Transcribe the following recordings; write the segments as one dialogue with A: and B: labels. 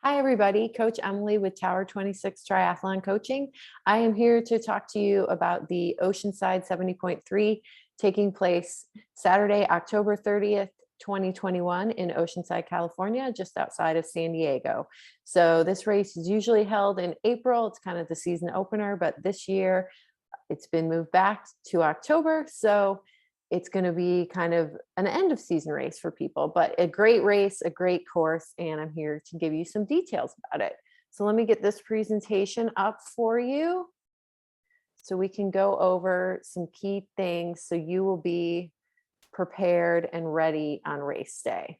A: Hi, everybody. Coach Emily with Tower 26 Triathlon Coaching. I am here to talk to you about the Oceanside 70.3 taking place Saturday, October 30th, 2021 in Oceanside, California, just outside of San Diego. So this race is usually held in April. It's kind of the season opener, but this year it's been moved back to October. So it's going to be kind of an end of season race for people, but a great race, a great course, and I'm here to give you some details about it. So let me get this presentation up for you so we can go over some key things so you will be prepared and ready on race day.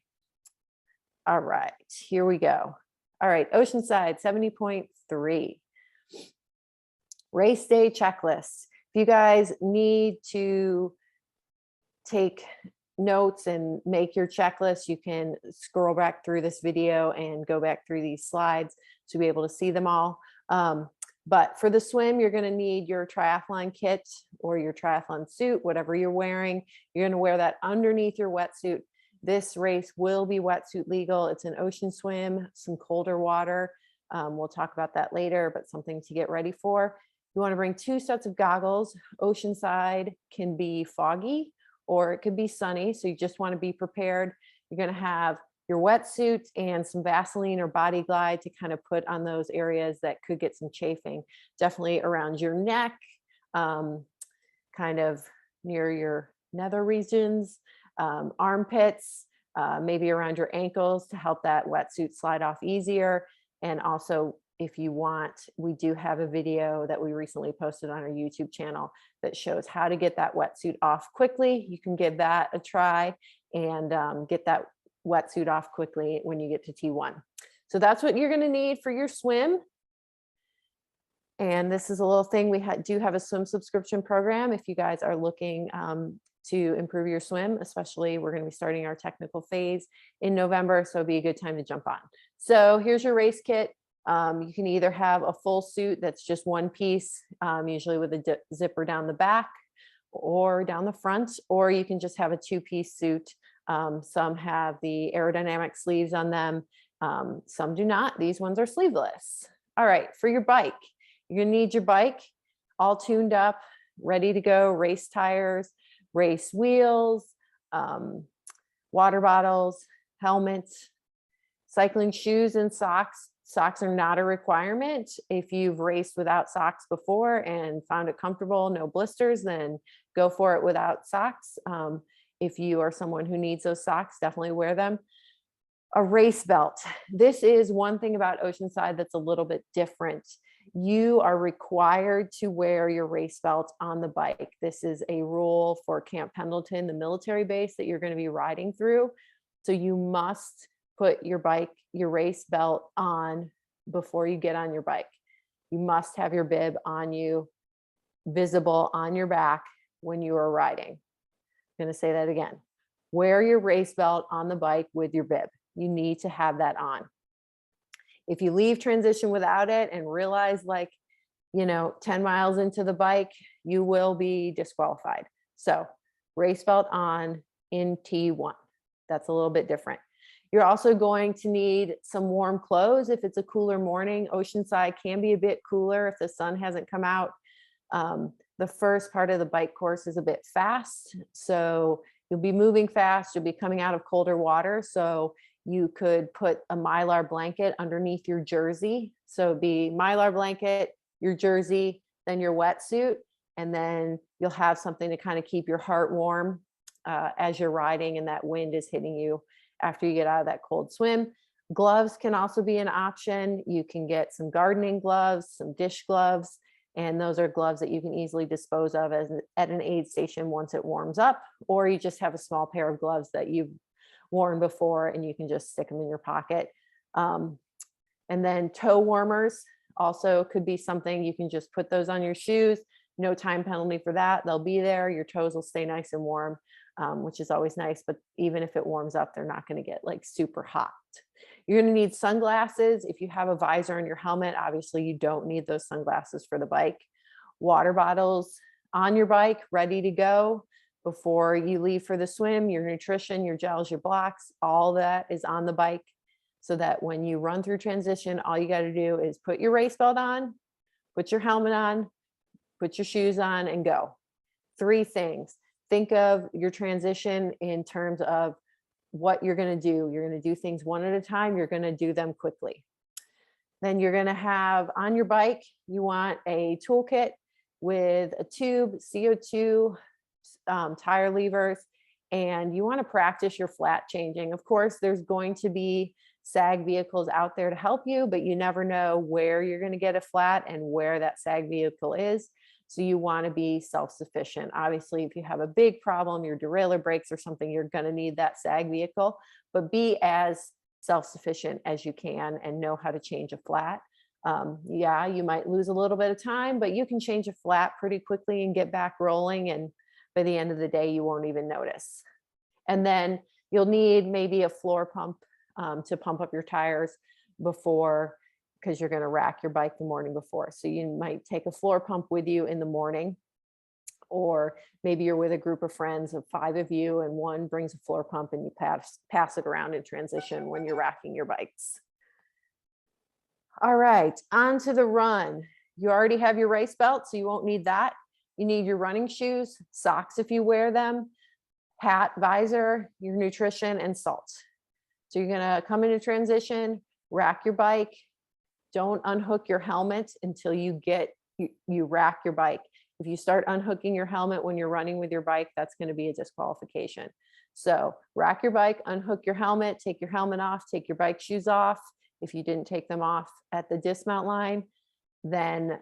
A: All right, here we go. All right, Oceanside 70.3. Race day checklist. If you guys need to take notes and make your checklist, you can scroll back through this video and go back through these slides to be able to see them all. But for the swim, you're going to need your triathlon kit or your triathlon suit, whatever you're wearing. You're going to wear that underneath your wetsuit. This race will be wetsuit legal. It's an ocean swim, some colder water. We'll talk about that later, but something to get ready for. You want to bring 2 sets of goggles. Oceanside can be foggy or it could be sunny. So you just want to be prepared. You're going to have your wetsuit and some Vaseline or Body Glide to kind of put on those areas that could get some chafing, definitely around your neck, kind of near your nether regions, armpits, maybe around your ankles to help that wetsuit slide off easier. And also, if you want, we do have a video that we recently posted on our YouTube channel that shows how to get that wetsuit off quickly. You can give that a try and get that wetsuit off quickly when you get to T1. So that's what you're going to need for your swim. And this is a little thing, we do have a swim subscription program if you guys are looking to improve your swim, especially we're going to be starting our technical phase in November, so it'd be a good time to jump on. So here's your race kit. You can either have a full suit that's just one piece, usually with a zipper down the back or down the front, or you can just have a 2-piece suit. Some have the aerodynamic sleeves on them. Some do not. These ones are sleeveless. All right, for your bike, you're gonna need your bike all tuned up, ready to go, race tires, race wheels, water bottles, helmets, cycling shoes and socks. Socks are not a requirement. If you've raced without socks before and found it comfortable, no blisters, then go for it without socks. If you are someone who needs those socks, definitely wear them. A race belt. This is one thing about Oceanside that's a little bit different. You are required to wear your race belt on the bike. This is a rule for Camp Pendleton, the military base that you're going to be riding through. So you must put your race belt on before you get on your bike. You must have your bib on you, visible on your back when you are riding. I'm going to say that again. Wear your race belt on the bike with your bib. You need to have that on. If you leave transition without it and realize 10 miles into the bike, you will be disqualified. So race belt on in T1. That's a little bit different. You're also going to need some warm clothes. If it's a cooler morning, Oceanside can be a bit cooler if the sun hasn't come out. The first part of the bike course is a bit fast. So you'll be moving fast. You'll be coming out of colder water. So you could put a Mylar blanket underneath your jersey. So it'd be Mylar blanket, your jersey, then your wetsuit. And then you'll have something to kind of keep your heart warm as you're riding and that wind is hitting you after you get out of that cold swim. Gloves can also be an option. You can get some gardening gloves, some dish gloves, and those are gloves that you can easily dispose of at an aid station once it warms up, or you just have a small pair of gloves that you've worn before and you can just stick them in your pocket. And then toe warmers also could be something. You can just put those on your shoes. No time penalty for that. They'll be there. Your toes will stay nice and warm, which is always nice. But even if it warms up, they're not going to get super hot. You're going to need sunglasses. If you have a visor on your helmet, obviously you don't need those sunglasses for the bike. Water bottles on your bike, ready to go before you leave for the swim. Your nutrition, your gels, your blocks, all that is on the bike. so that when you run through transition, all you got to do is put your race belt on, put your helmet on, put your shoes on, and go. 3 things. Think of your transition in terms of what you're going to do. You're going to do things one at a time. You're going to do them quickly. Then you're going to have on your bike, you want a toolkit with a tube, CO2, tire levers, and you want to practice your flat changing. Of course, there's going to be SAG vehicles out there to help you, but you never know where you're going to get a flat and where that SAG vehicle is. So you want to be self-sufficient. Obviously, if you have a big problem, your derailleur breaks or something, you're going to need that SAG vehicle, but be as self-sufficient as you can and know how to change a flat. Yeah, you might lose a little bit of time, but you can change a flat pretty quickly and get back rolling. And by the end of the day, you won't even notice. And then you'll need maybe a floor pump to pump up your tires before, because you're going to rack your bike the morning before. So you might take a floor pump with you in the morning, or maybe you're with a group of friends of 5 of you and one brings a floor pump and you pass it around in transition when you're racking your bikes. All right, on to the run. You already have your race belt, so you won't need that. You need your running shoes, socks if you wear them, hat, visor, your nutrition, and salt. So you're gonna come into transition, rack your bike. Don't unhook your helmet until you rack your bike. If you start unhooking your helmet when you're running with your bike, that's going to be a disqualification. So rack your bike, unhook your helmet, take your helmet off, take your bike shoes off. If you didn't take them off at the dismount line, then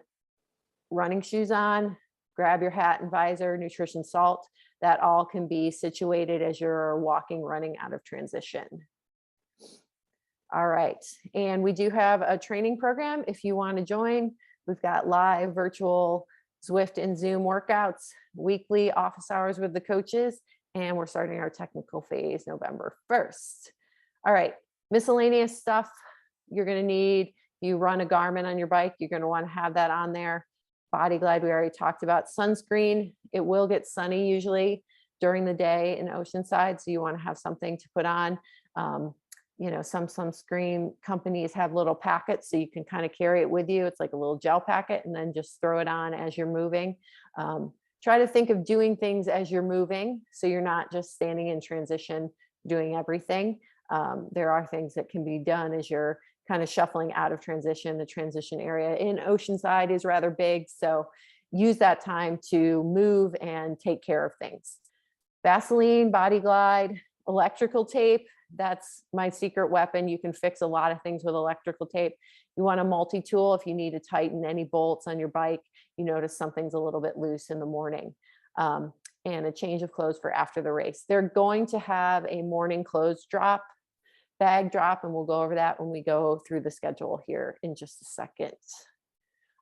A: running shoes on, grab your hat and visor, nutrition, salt. That all can be situated as you're walking, running out of transition. All right, and we do have a training program if you want to join. We've got live virtual Zwift and Zoom workouts, weekly office hours with the coaches, and we're starting our technical phase November 1st. All right, miscellaneous stuff you're going to need. You run a Garmin on your bike, you're going to want to have that on there. Body Glide, we already talked about. Sunscreen, it will get sunny usually during the day in Oceanside, so you want to have something to put on. You know, some sunscreen companies have little packets, so you can kind of carry it with you. It's like a little gel packet, and then just throw it on as you're moving. Try to think of doing things as you're moving, so you're not just standing in transition doing everything. There are things that can be done as you're kind of shuffling out of transition. The transition area in Oceanside is rather big, so use that time to move and take care of things. Vaseline, Body Glide, electrical tape. That's my secret weapon. You can fix a lot of things with electrical tape. You want a multi-tool if you need to tighten any bolts on your bike. You notice something's a little bit loose in the morning. And a change of clothes for after the race. They're going to have a morning clothes drop, bag drop, and we'll go over that when we go through the schedule here in just a second.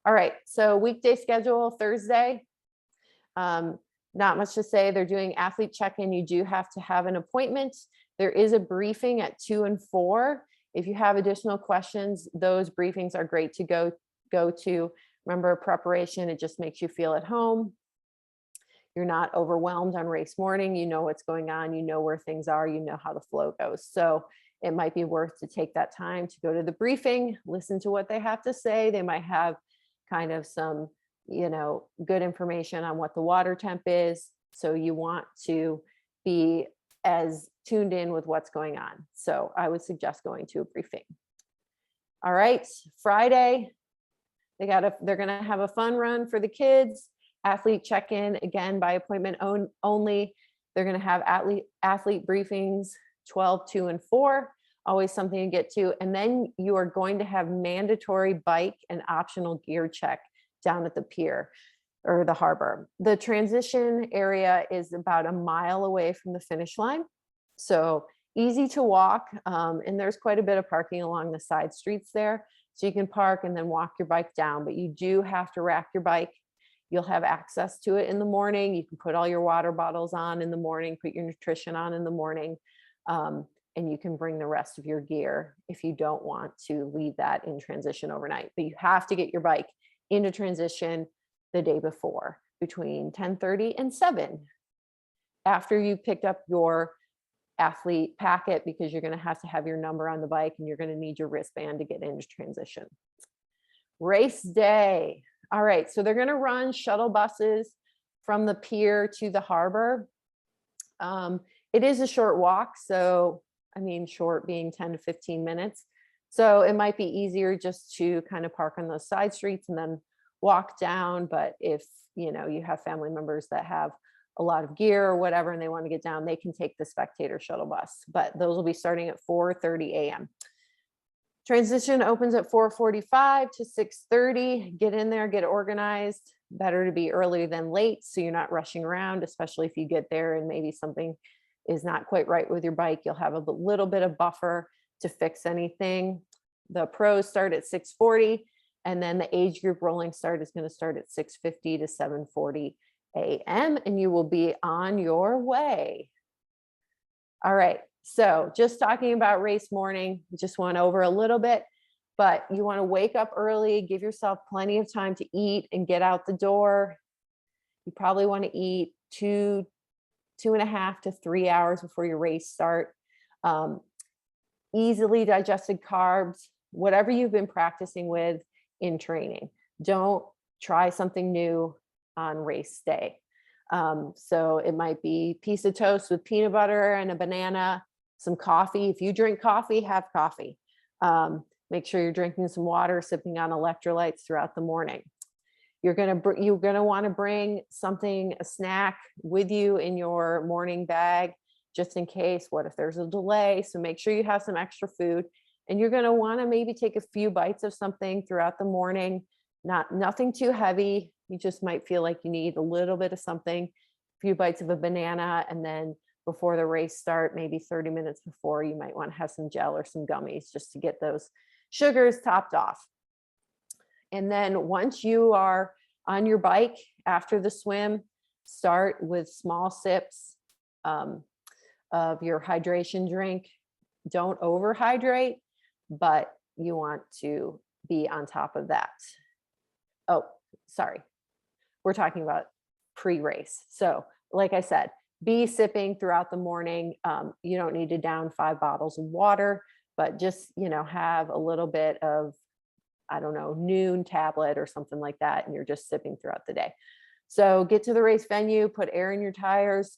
A: All right, so weekday schedule, Thursday. Not much to say. They're doing athlete check-in. You do have to have an appointment. There is a briefing at 2 and 4. If you have additional questions, those briefings are great to go to. Remember, preparation, it just makes you feel at home. You're not overwhelmed on race morning. You know what's going on. You know where things are. You know how the flow goes. So it might be worth to take that time to go to the briefing, listen to what they have to say. They might have kind of some, you know, good information on what the water temp is. So you want to be as tuned in with what's going on. So I would suggest going to a briefing. All right, Friday, they're gonna have a fun run for the kids. Athlete check-in, again, by appointment only. They're gonna have athlete briefings 12, 2, and 4. Always something to get to. And then you are going to have mandatory bike and optional gear check down at the pier or the harbor. The transition area is about a mile away from the finish line. So easy to walk. And there's quite a bit of parking along the side streets there. So you can park and then walk your bike down, but you do have to rack your bike. You'll have access to it in the morning. You can put all your water bottles on in the morning, put your nutrition on in the morning. And you can bring the rest of your gear if you don't want to leave that in transition overnight. But you have to get your bike into transition the day before between 10:30 and 7. After you picked up your athlete packet because you're going to have your number on the bike and you're going to need your wristband to get into transition. Race day. All right, so they're going to run shuttle buses from the pier to the harbor. It is a short walk, so I mean, short being 10 to 15 minutes. So it might be easier just to kind of park on those side streets and then walk down. But if you have family members that have a lot of gear or whatever and they want to get down, they can take the spectator shuttle bus. But those will be starting at 4:30 a.m. Transition opens at 4:45 to 6:30. Get in there, get organized. Better to be early than late so you're not rushing around, especially if you get there and maybe something is not quite right with your bike. You'll have a little bit of buffer to fix anything. The pros start at 6:40, and then the age group rolling start is going to start at 6:50 to 7:40 a.m. and you will be on your way. All right. So just talking about race morning, we just went over a little bit, but you want to wake up early, give yourself plenty of time to eat and get out the door. You probably want to eat 2.5 to 3 hours before your race start. Easily digested carbs, whatever you've been practicing with in training. Don't try something new on race day. So it might be a piece of toast with peanut butter and a banana, some coffee. If you drink coffee, have coffee. Make sure you're drinking some water, sipping on electrolytes throughout the morning. You're gonna want to bring something, a snack with you in your morning bag, just in case. What if there's a delay? So make sure you have some extra food, and you're gonna want to maybe take a few bites of something throughout the morning. Nothing too heavy. You just might feel like you need a little bit of something, a few bites of a banana, and then before the race start, maybe 30 minutes before, you might want to have some gel or some gummies just to get those sugars topped off. And then once you are on your bike after the swim, start with small sips of your hydration drink. Don't overhydrate, but you want to be on top of that. Oh, sorry. We're talking about pre-race. So like I said, be sipping throughout the morning. You don't need to down 5 bottles of water, but just, have a little bit of, I don't know, noon tablet or something like that. And you're just sipping throughout the day. So get to the race venue, put air in your tires.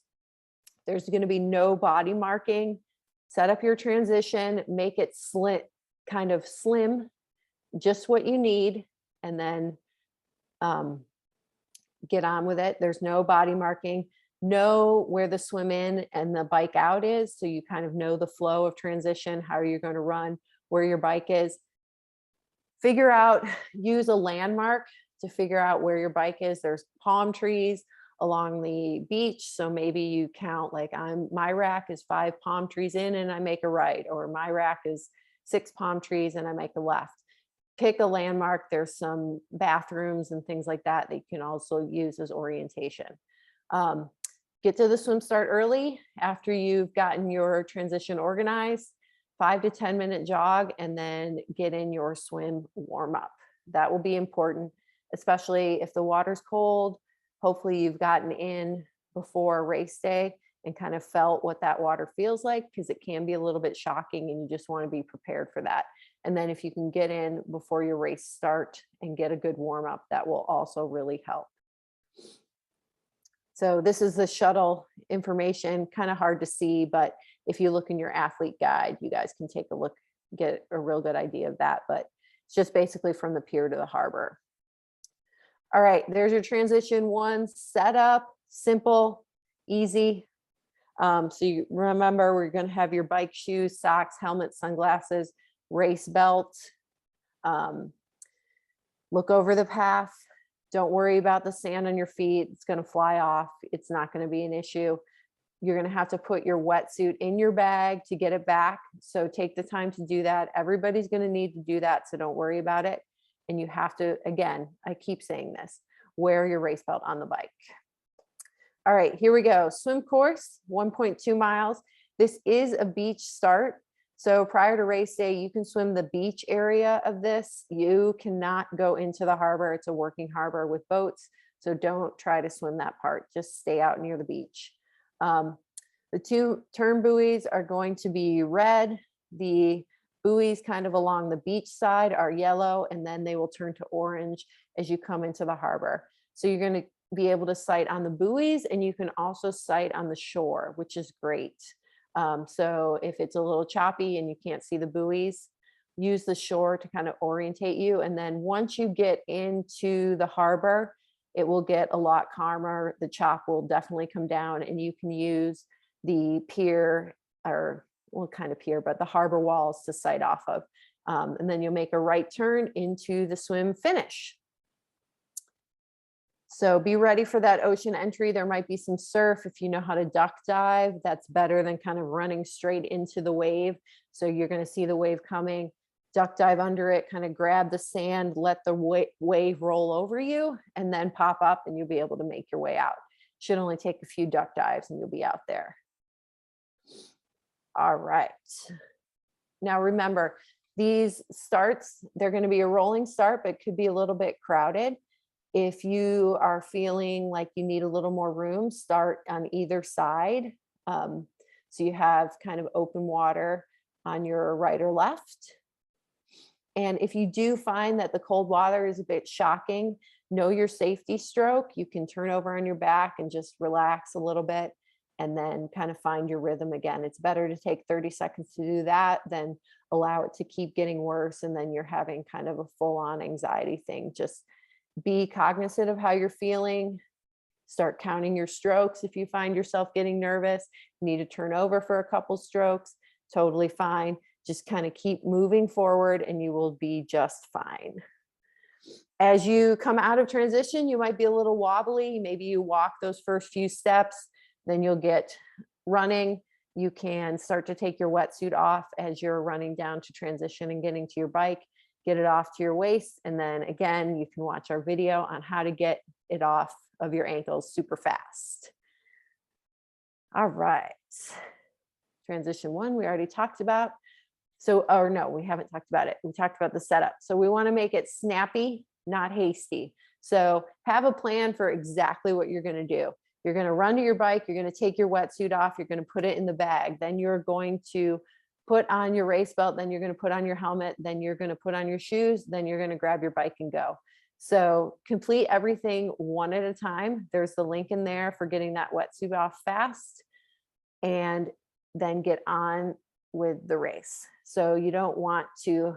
A: There's going to be no body marking. Set up your transition, make it kind of slim, just what you need, and then get on with it. There's no body marking. Know where the swim in and the bike out is, so you kind of know the flow of transition, how you're going to run, where your bike is. Use a landmark to figure out where your bike is. There's palm trees along the beach, so maybe you count, like my rack is 5 palm trees in and I make a right, or my rack is 6 palm trees and I make a left. Pick a landmark. There's some bathrooms and things like that that you can also use as orientation. Get to the swim start early after you've gotten your transition organized. 5 to 10 minute jog, and then get in your swim warm up. That will be important, especially if the water's cold. Hopefully you've gotten in before race day and kind of felt what that water feels like, because it can be a little bit shocking and you just want to be prepared for that. And then if you can get in before your race start and get a good warm up, that will also really help. So this is the shuttle information, kind of hard to see, but if you look in your athlete guide, you guys can take a look, get a real good idea of that. But it's just basically from the pier to the harbor. All right, there's your transition 1 setup, simple, easy. So you remember, we're going to have your bike shoes, socks, helmet, sunglasses, race belt. Look over the path. Don't worry about the sand on your feet. It's going to fly off. It's not going to be an issue. You're going to have to put your wetsuit in your bag to get it back. So take the time to do that. Everybody's going to need to do that, so don't worry about it. And you have to, again, I keep saying this, wear your race belt on the bike. All right, here we go. Swim course, 1.2 miles. This is a beach start. So prior to race day, you can swim the beach area of this. You cannot go into the harbor. It's a working harbor with boats. So don't try to swim that part. Just stay out near the beach. The two turn buoys are going to be red. The buoys kind of along the beach side are yellow, and then they will turn to orange as you come into the harbor. So you're going to be able to sight on the buoys, and you can also sight on the shore, which is great. So if it's a little choppy and you can't see the buoys, use the shore to kind of orientate you. And then once you get into the harbor, it will get a lot calmer. The chop will definitely come down, and you can use the pier, or well, kind of pier, but the harbor walls to sight off of. And then you'll make a right turn into the swim finish. So be ready for that ocean entry. There might be some surf. If you know how to duck dive, that's better than kind of running straight into the wave. So you're going to see the wave coming, duck dive under it, kind of grab the sand, let the wave roll over you, and then pop up, and you'll be able to make your way out. Should only take a few duck dives and you'll be out there. All right. Now remember, these starts, they're going to be a rolling start, but could be a little bit crowded. If you are feeling like you need a little more room, start on either side. So you have kind of open water on your right or left. And if you do find that the cold water is a bit shocking, know your safety stroke. You can turn over on your back and just relax a little bit, and then kind of find your rhythm again. It's better to take 30 seconds to do that than allow it to keep getting worse, and then you're having kind of a full-on anxiety thing. Just be cognizant of how you're feeling. Start counting your strokes. If you find yourself getting nervous, you need to turn over for a couple strokes, totally fine. Just kind of keep moving forward and you will be just fine. As you come out of transition, you might be a little wobbly. Maybe you walk those first few steps, then you'll get running. You can start to take your wetsuit off as you're running down to transition and getting to your bike. Get it off to your waist. And then again, you can watch our video on how to get it off of your ankles super fast. All right. Transition one, we already talked about. So, or no, we haven't talked about it. We talked about the setup. So we want to make it snappy, not hasty. So have a plan for exactly what you're going to do. You're going to run to your bike. You're going to take your wetsuit off. You're going to put it in the bag. Then you're going to put on your race belt. Then you're going to put on your helmet. Then you're going to put on your shoes. Then you're going to grab your bike and go. So complete everything one at a time. There's the link in there for getting that wetsuit off fast, and then get on with the race. So you don't want to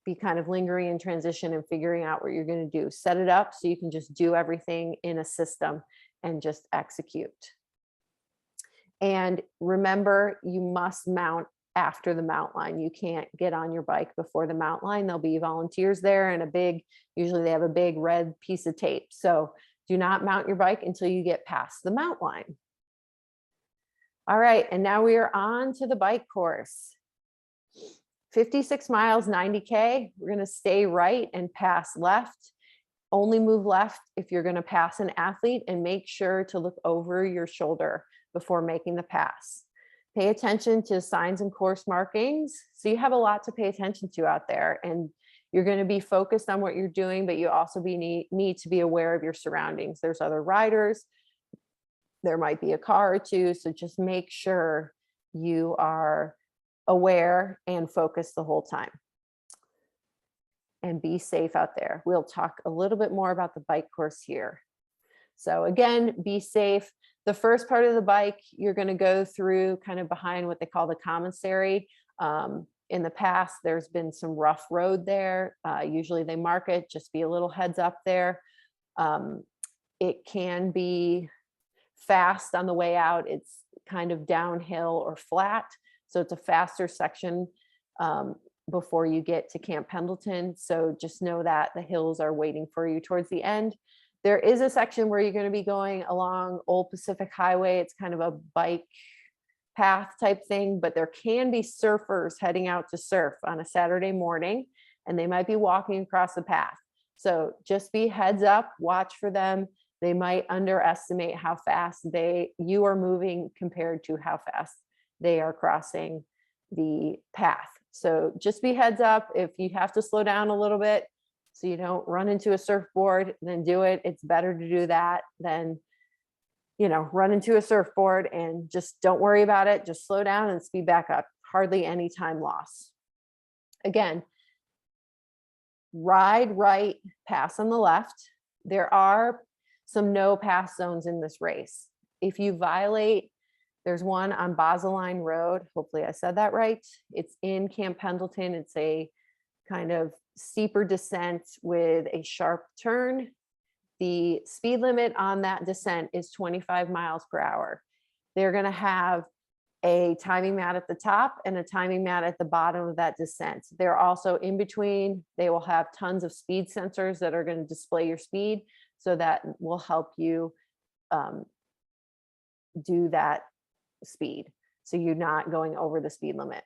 A: be kind of lingering in transition and figuring out what you're going to do. Set it up so you can just do everything in a system and just execute. And remember, you must mount after the mount line. You can't get on your bike before the mount line. There'll be volunteers there and usually they have a big red piece of tape. So do not mount your bike until you get past the mount line. All right, and now we are on to the bike course. 56 miles, 90K. We're going to stay right and pass left. Only move left if you're going to pass an athlete, and make sure to look over your shoulder before making the pass. Pay attention to signs and course markings. So you have a lot to pay attention to out there, and you're going to be focused on what you're doing, but you also need to be aware of your surroundings. There's other riders. There might be a car or two. So just make sure you are aware and focused the whole time. And be safe out there. We'll talk a little bit more about the bike course here. So again, be safe. The first part of the bike, you're going to go through kind of behind what they call the commissary. In the past, there's been some rough road there. Usually they mark it, just be a little heads up there. It can be fast on the way out. It's kind of downhill or flat. So it's a faster section before you get to Camp Pendleton. So just know that the hills are waiting for you towards the end. There is a section where you're going to be going along Old Pacific Highway. It's kind of a bike path type thing, but there can be surfers heading out to surf on a Saturday morning, and they might be walking across the path. So just be heads up, watch for them. They might underestimate how fast you are moving compared to how fast they are crossing the path. So just be heads up. If you have to slow down a little bit so you don't run into a surfboard, then do it. It's better to do that than, run into a surfboard, and just don't worry about it. Just slow down and speed back up. Hardly any time loss. Again, ride right, pass on the left. There are some no pass zones in this race. If you violate, there's one on Baseline Road. Hopefully I said that right. It's in Camp Pendleton. It's a kind of steeper descent with a sharp turn. The speed limit on that descent is 25 miles per hour. They're going to have a timing mat at the top and a timing mat at the bottom of that descent. They're also in between. They will have tons of speed sensors that are going to display your speed, so that will help you do that speed, so you're not going over the speed limit.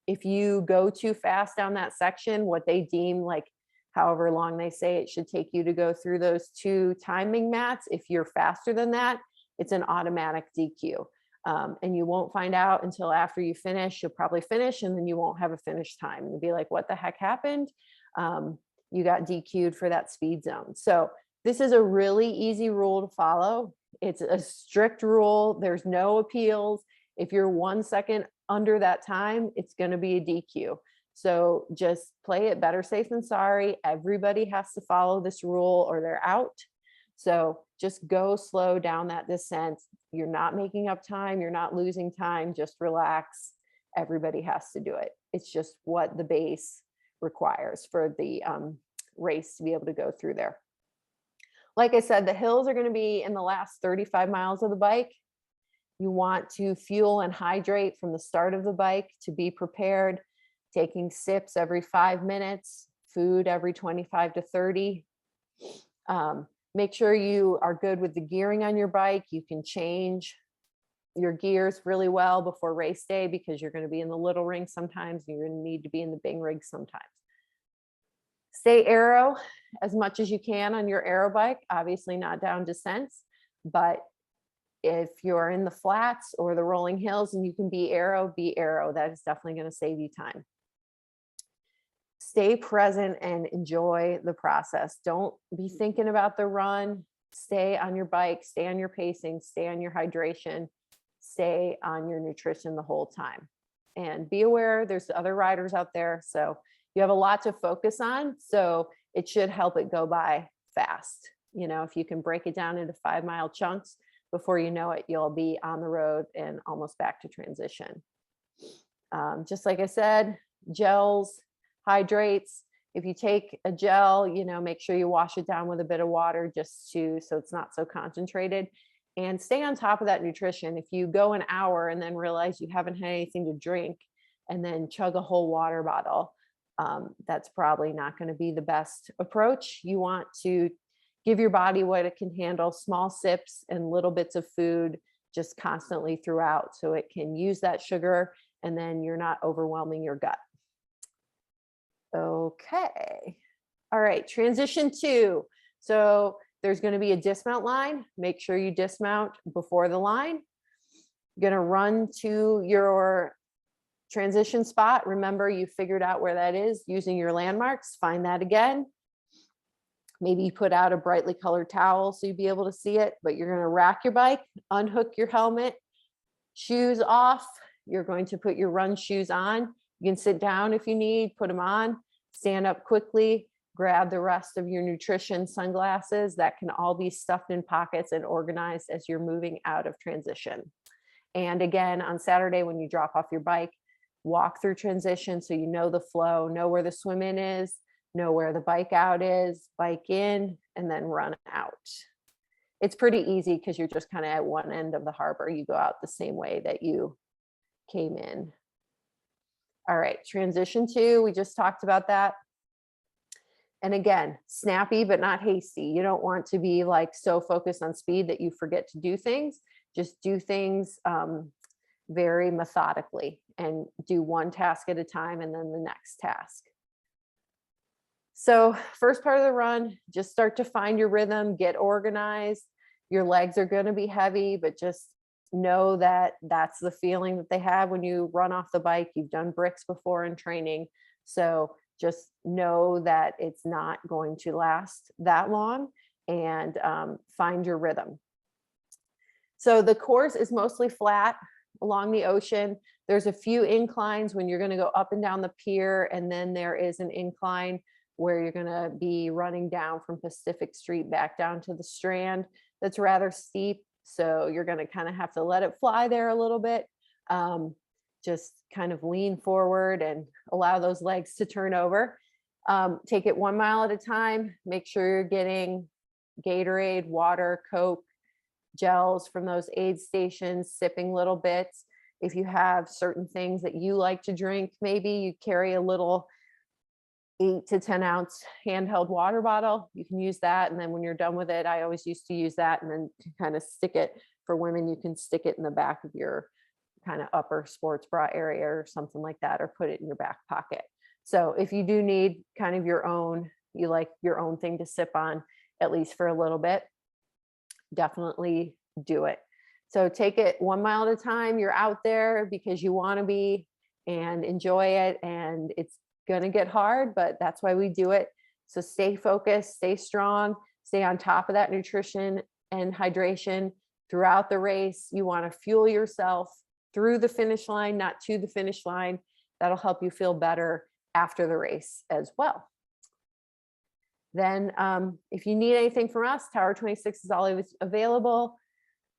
A: If you go too fast down that section, what they deem like however long they say it should take you to go through those 2 timing mats, if you're faster than that, it's an automatic DQ. And you won't find out until after you finish. You'll probably finish and then you won't have a finish time. You'll be like, what the heck happened? You got DQ'd for that speed zone. So this is a really easy rule to follow. It's a strict rule. There's no appeals. If you're 1 second under that time, it's going to be a DQ. So just play it better safe than sorry. Everybody has to follow this rule or they're out. So just go slow down that descent. You're not making up time. You're not losing time. Just relax. Everybody has to do it. It's just what the base requires for the race to be able to go through there. Like I said, the hills are going to be in the last 35 miles of the bike. You want to fuel and hydrate from the start of the bike to be prepared, taking sips every 5 minutes, food every 25 to 30. Make sure you are good with the gearing on your bike. You can change your gears really well before race day, because you're going to be in the little ring sometimes, and you're going to need to be in the big rig sometimes. Stay aero as much as you can on your aero bike, obviously not down descents, but if you're in the flats or the rolling hills and you can be aero, that is definitely going to save you time. Stay present and enjoy the process. Don't be thinking about the run. Stay on your bike, stay on your pacing, stay on your hydration, stay on your nutrition the whole time. And be aware there's other riders out there. So you have a lot to focus on. So it should help it go by fast. If you can break it down into 5-mile chunks, before you know it, you'll be on the road and almost back to transition. Just like I said, gels, hydrates. If you take a gel, make sure you wash it down with a bit of water so it's not so concentrated, and stay on top of that nutrition. If you go an hour and then realize you haven't had anything to drink and then chug a whole water bottle, that's probably not going to be the best approach. You want to give your body what it can handle, small sips and little bits of food just constantly throughout, so it can use that sugar and then you're not overwhelming your gut. Okay. All right. Transition 2. So there's going to be a dismount line. Make sure you dismount before the line. You're going to run to your transition spot. Remember, you figured out where that is using your landmarks. Find that again. Maybe you put out a brightly colored towel so you'll be able to see it, but you're going to rack your bike, unhook your helmet, shoes off. You're going to put your run shoes on. You can sit down if you need, put them on, stand up quickly, grab the rest of your nutrition sunglasses that can all be stuffed in pockets and organized as you're moving out of transition. And again, on Saturday, when you drop off your bike, walk through transition so you know the flow, know where the swim in is, know where the bike out is, bike in, and then run out. It's pretty easy because you're just kind of at one end of the harbor. You go out the same way that you came in. All right, transition 2, we just talked about that. And again, snappy, but not hasty. You don't want to be like so focused on speed that you forget to do things. Just do things very methodically and do one task at a time and then the next task. So first part of the run, just start to find your rhythm, get organized. Your legs are going to be heavy, but just know that that's the feeling that they have when you run off the bike. You've done bricks before in training. So just know that it's not going to last that long, and find your rhythm. So the course is mostly flat along the ocean. There's a few inclines when you're going to go up and down the pier, and then there is an incline where you're going to be running down from Pacific Street back down to the Strand. That's rather steep, so you're going to kind of have to let it fly there a little bit. Just kind of lean forward and allow those legs to turn over. Take it 1 mile at a time. Make sure you're getting Gatorade, water, Coke, gels from those aid stations, sipping little bits. If you have certain things that you like to drink, maybe you carry a little 8 to 10 ounce handheld water bottle. You can use that. And then when you're done with it, I always used to use that and then kind of stick it. For women, you can stick it in the back of your kind of upper sports bra area or something like that, or put it in your back pocket. So if you do need kind of your own, you like your own thing to sip on, at least for a little bit, definitely do it. So take it 1 mile at a time. You're out there because you want to be and enjoy it. And it's going to get hard, but that's why we do it. So stay focused, stay strong, stay on top of that nutrition and hydration throughout the race. You want to fuel yourself through the finish line, not to the finish line. That'll help you feel better after the race as well. Then if you need anything from us, Tower 26 is always available.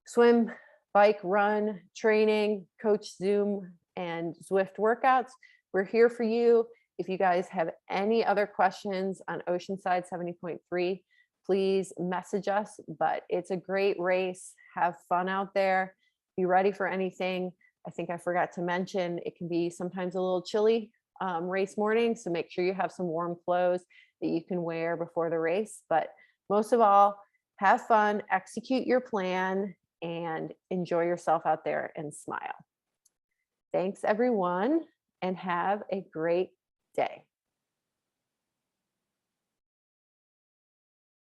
A: Swim, bike, run, training, coach Zoom, and Zwift workouts. We're here for you. If you guys have any other questions on Oceanside 70.3, please message us. But it's a great race. Have fun out there. Be ready for anything. I think I forgot to mention, it can be sometimes a little chilly race morning. So make sure you have some warm clothes that you can wear before the race. But most of all, have fun, execute your plan, and enjoy yourself out there and smile. Thanks, everyone, and have a great day.